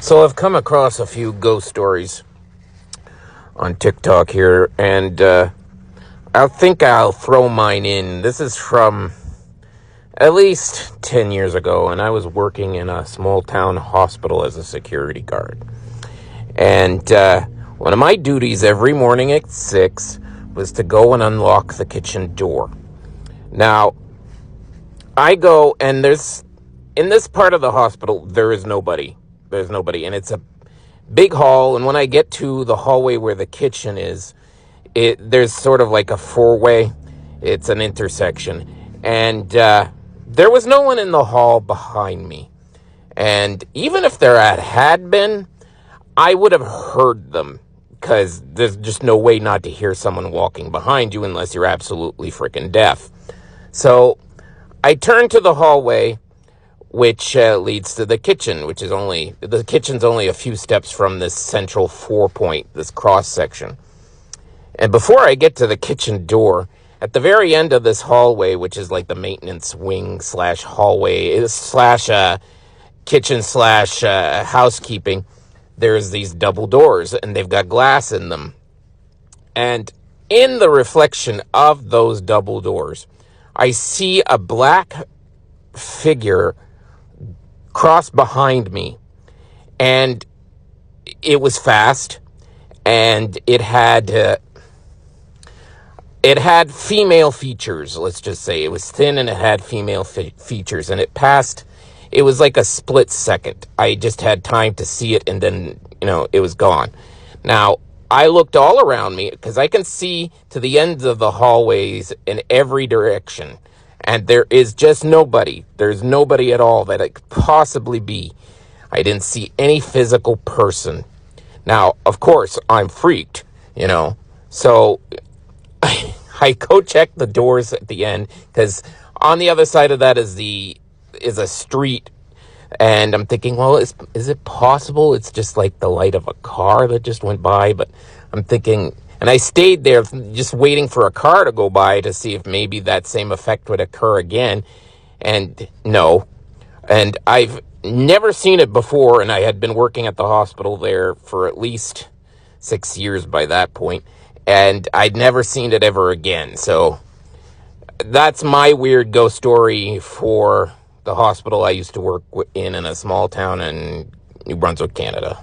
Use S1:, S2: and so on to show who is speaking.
S1: So I've come across a few ghost stories on TikTok here, and I think I'll throw mine in. This is from at least 10 years ago, and I was working in a small town hospital as a security guard. And one of my duties every morning at 6 was to go and unlock the kitchen door. Now, I go, and in this part of the hospital, there is nobody. There's nobody, and it's a big hall, and when I get to the hallway where the kitchen is, there's sort of like a four-way. It's an intersection, and there was no one in the hall behind me. And even if there had been, I would have heard them, because there's just no way not to hear someone walking behind you unless you're absolutely freaking deaf. So I turn to the hallway, which leads to the kitchen, the kitchen's only a few steps from this central 4-point, this cross section. And before I get to the kitchen door, at the very end of this hallway, which is like the maintenance wing / hallway / kitchen / housekeeping, there's these double doors, and they've got glass in them. And in the reflection of those double doors, I see a black figure cross behind me, and it was fast, and it had female features. Let's just say it was thin, and it had female features, and it was like a split second. I just had time to see it, and then it was gone. Now I looked all around me, because I can see to the ends of the hallways in every direction. And there is just nobody. There's nobody at all that it could possibly be. I didn't see any physical person. Now, of course, I'm freaked, So I go check the doors at the end, because on the other side of that is a street. And I'm thinking, well, is it possible it's just like the light of a car that just went by? But I'm thinking... And I stayed there just waiting for a car to go by to see if maybe that same effect would occur again. And no. And I've never seen it before, and I had been working at the hospital there for at least 6 years by that point. And I'd never seen it ever again. So that's my weird ghost story for the hospital I used to work in a small town in New Brunswick, Canada.